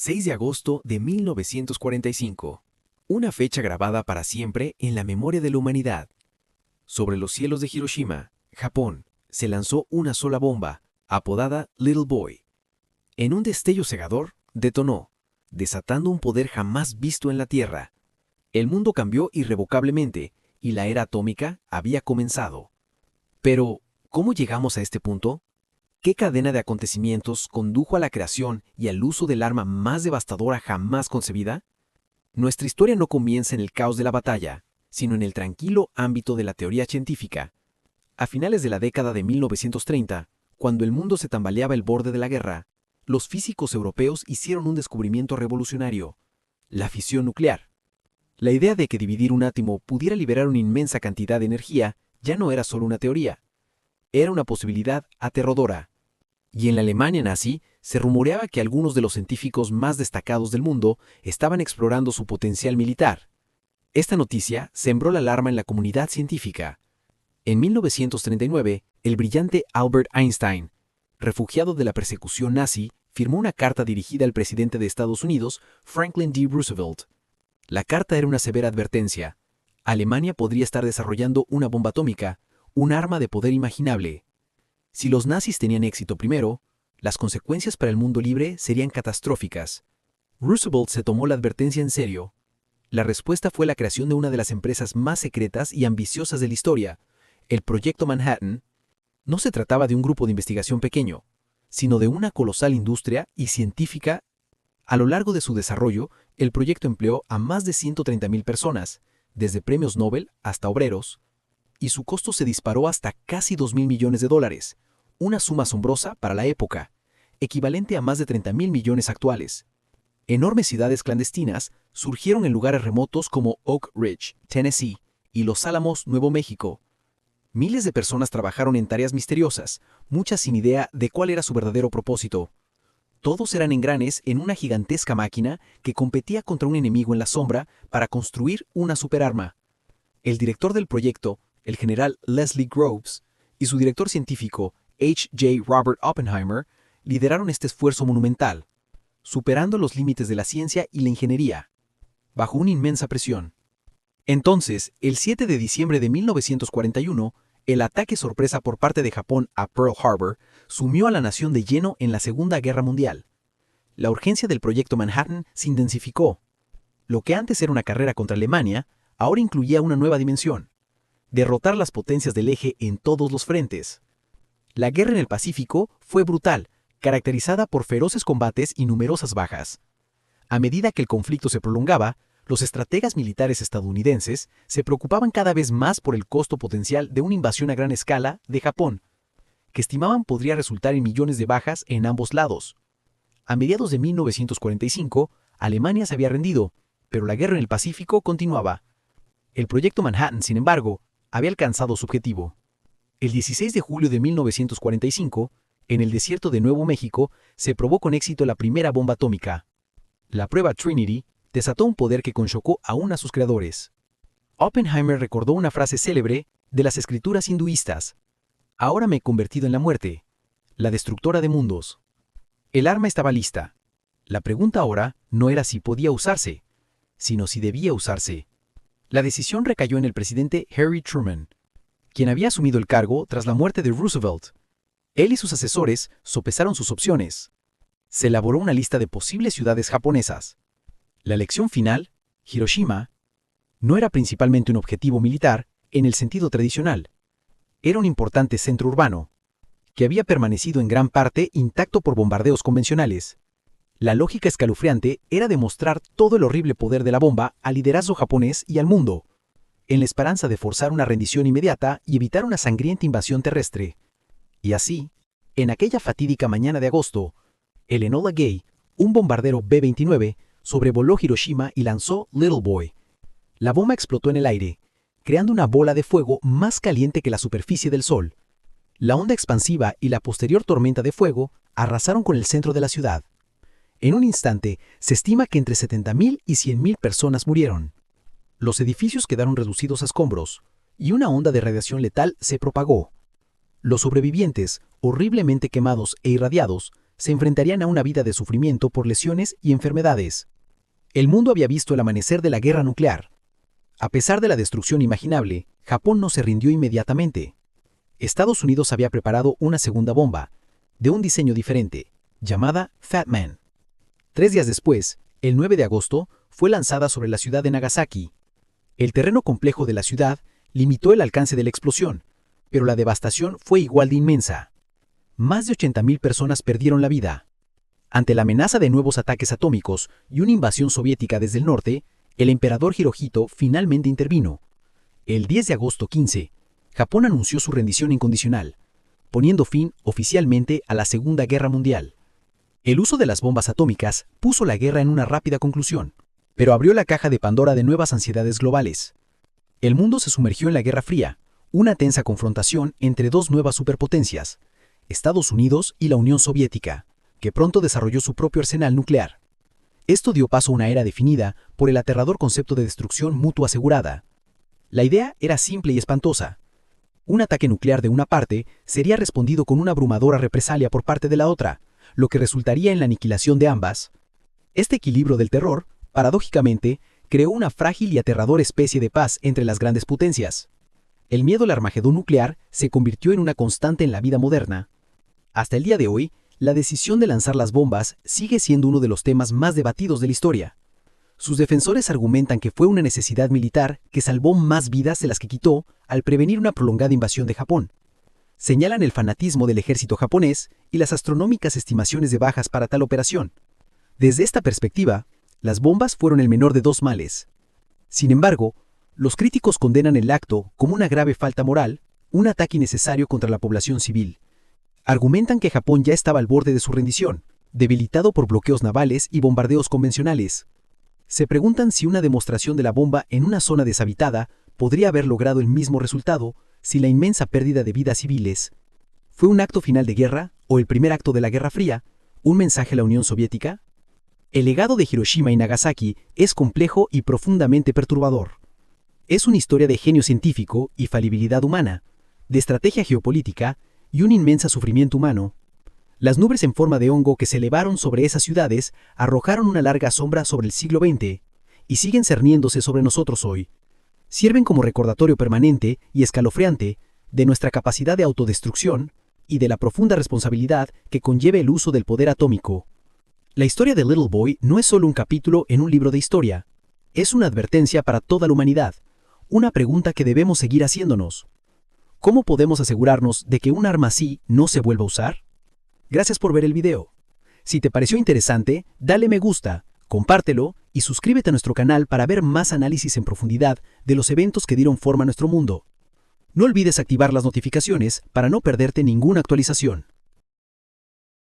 6 de agosto de 1945. Una fecha grabada para siempre en la memoria de la humanidad. Sobre los cielos de Hiroshima, Japón, se lanzó una sola bomba, apodada Little Boy. En un destello cegador, detonó, desatando un poder jamás visto en la Tierra. El mundo cambió irrevocablemente y la era atómica había comenzado. Pero, ¿cómo llegamos a este punto? ¿Qué cadena de acontecimientos condujo a la creación y al uso del arma más devastadora jamás concebida? Nuestra historia no comienza en el caos de la batalla, sino en el tranquilo ámbito de la teoría científica. A finales de la década de 1930, cuando el mundo se tambaleaba al borde de la guerra, los físicos europeos hicieron un descubrimiento revolucionario: la fisión nuclear. La idea de que dividir un átomo pudiera liberar una inmensa cantidad de energía ya no era solo una teoría. Era una posibilidad aterradora. Y en la Alemania nazi se rumoreaba que algunos de los científicos más destacados del mundo estaban explorando su potencial militar. Esta noticia sembró la alarma en la comunidad científica. En 1939, el brillante Albert Einstein, refugiado de la persecución nazi, firmó una carta dirigida al presidente de Estados Unidos, Franklin D. Roosevelt. La carta era una severa advertencia. Alemania podría estar desarrollando una bomba atómica, un arma de poder imaginable. Si los nazis tenían éxito primero, las consecuencias para el mundo libre serían catastróficas. Roosevelt se tomó la advertencia en serio. La respuesta fue la creación de una de las empresas más secretas y ambiciosas de la historia, el Proyecto Manhattan. No se trataba de un grupo de investigación pequeño, sino de una colosal industria y científica. A lo largo de su desarrollo, el proyecto empleó a más de 130,000 personas, desde premios Nobel hasta obreros, y su costo se disparó hasta casi $2,000 millones, una suma asombrosa para la época, equivalente a más de 30,000 millones actuales. Enormes ciudades clandestinas surgieron en lugares remotos como Oak Ridge, Tennessee, y Los Álamos, Nuevo México. Miles de personas trabajaron en tareas misteriosas, muchas sin idea de cuál era su verdadero propósito. Todos eran engranes en una gigantesca máquina que competía contra un enemigo en la sombra para construir una superarma. El director del proyecto, el general Leslie Groves, y su director científico, H. J. Robert Oppenheimer, lideraron este esfuerzo monumental, superando los límites de la ciencia y la ingeniería, bajo una inmensa presión. Entonces, el 7 de diciembre de 1941, el ataque sorpresa por parte de Japón a Pearl Harbor sumió a la nación de lleno en la Segunda Guerra Mundial. La urgencia del Proyecto Manhattan se intensificó. Lo que antes era una carrera contra Alemania, ahora incluía una nueva dimensión: derrotar las potencias del eje en todos los frentes. La guerra en el Pacífico fue brutal, caracterizada por feroces combates y numerosas bajas. A medida que el conflicto se prolongaba, los estrategas militares estadounidenses se preocupaban cada vez más por el costo potencial de una invasión a gran escala de Japón, que estimaban podría resultar en millones de bajas en ambos lados. A mediados de 1945, Alemania se había rendido, pero la guerra en el Pacífico continuaba. El Proyecto Manhattan, sin embargo, había alcanzado su objetivo. El 16 de julio de 1945, en el desierto de Nuevo México, se probó con éxito la primera bomba atómica. La prueba Trinity desató un poder que conchocó aún a sus creadores. Oppenheimer recordó una frase célebre de las escrituras hinduistas: «Ahora me he convertido en la muerte, la destructora de mundos». El arma estaba lista. La pregunta ahora no era si podía usarse, sino si debía usarse. La decisión recayó en el presidente Harry Truman, quien había asumido el cargo tras la muerte de Roosevelt. Él y sus asesores sopesaron sus opciones. Se elaboró una lista de posibles ciudades japonesas. La elección final, Hiroshima, no era principalmente un objetivo militar en el sentido tradicional. Era un importante centro urbano, que había permanecido en gran parte intacto por bombardeos convencionales. La lógica escalofriante era demostrar todo el horrible poder de la bomba al liderazgo japonés y al mundo, en la esperanza de forzar una rendición inmediata y evitar una sangrienta invasión terrestre. Y así, en aquella fatídica mañana de agosto, el Enola Gay, un bombardero B-29, sobrevoló Hiroshima y lanzó Little Boy. La bomba explotó en el aire, creando una bola de fuego más caliente que la superficie del Sol. La onda expansiva y la posterior tormenta de fuego arrasaron con el centro de la ciudad. En un instante, se estima que entre 70,000 y 100,000 personas murieron. Los edificios quedaron reducidos a escombros, y una onda de radiación letal se propagó. Los sobrevivientes, horriblemente quemados e irradiados, se enfrentarían a una vida de sufrimiento por lesiones y enfermedades. El mundo había visto el amanecer de la guerra nuclear. A pesar de la destrucción imaginable, Japón no se rindió inmediatamente. Estados Unidos había preparado una segunda bomba, de un diseño diferente, llamada Fat Man. 3 días después, el 9 de agosto, fue lanzada sobre la ciudad de Nagasaki. El terreno complejo de la ciudad limitó el alcance de la explosión, pero la devastación fue igual de inmensa. Más de 80.000 personas perdieron la vida. Ante la amenaza de nuevos ataques atómicos y una invasión soviética desde el norte, el emperador Hirohito finalmente intervino. El 10 de agosto 15, Japón anunció su rendición incondicional, poniendo fin oficialmente a la Segunda Guerra Mundial. El uso de las bombas atómicas puso la guerra en una rápida conclusión, pero abrió la caja de Pandora de nuevas ansiedades globales. El mundo se sumergió en la Guerra Fría, una tensa confrontación entre dos nuevas superpotencias, Estados Unidos y la Unión Soviética, que pronto desarrolló su propio arsenal nuclear. Esto dio paso a una era definida por el aterrador concepto de destrucción mutua asegurada. La idea era simple y espantosa. Un ataque nuclear de una parte sería respondido con una abrumadora represalia por parte de la otra, lo que resultaría en la aniquilación de ambas. Este equilibrio del terror, paradójicamente, creó una frágil y aterradora especie de paz entre las grandes potencias. El miedo al Armagedón nuclear se convirtió en una constante en la vida moderna. Hasta el día de hoy, la decisión de lanzar las bombas sigue siendo uno de los temas más debatidos de la historia. Sus defensores argumentan que fue una necesidad militar que salvó más vidas de las que quitó al prevenir una prolongada invasión de Japón. Señalan el fanatismo del ejército japonés y las astronómicas estimaciones de bajas para tal operación. Desde esta perspectiva, las bombas fueron el menor de dos males. Sin embargo, los críticos condenan el acto como una grave falta moral, un ataque innecesario contra la población civil. Argumentan que Japón ya estaba al borde de su rendición, debilitado por bloqueos navales y bombardeos convencionales. Se preguntan si una demostración de la bomba en una zona deshabitada podría haber logrado el mismo resultado si la inmensa pérdida de vidas civiles fue un acto final de guerra o el primer acto de la Guerra Fría, un mensaje a la Unión Soviética. El legado de Hiroshima y Nagasaki es complejo y profundamente perturbador. Es una historia de genio científico y falibilidad humana, de estrategia geopolítica y un inmenso sufrimiento humano. Las nubes en forma de hongo que se elevaron sobre esas ciudades arrojaron una larga sombra sobre el siglo XX y siguen cerniéndose sobre nosotros hoy. Sirven como recordatorio permanente y escalofriante de nuestra capacidad de autodestrucción y de la profunda responsabilidad que conlleva el uso del poder atómico. La historia de Little Boy no es solo un capítulo en un libro de historia, es una advertencia para toda la humanidad, una pregunta que debemos seguir haciéndonos. ¿Cómo podemos asegurarnos de que un arma así no se vuelva a usar? Gracias por ver el video. Si te pareció interesante, dale me gusta, compártelo y suscríbete a nuestro canal para ver más análisis en profundidad de los eventos que dieron forma a nuestro mundo. No olvides activar las notificaciones para no perderte ninguna actualización.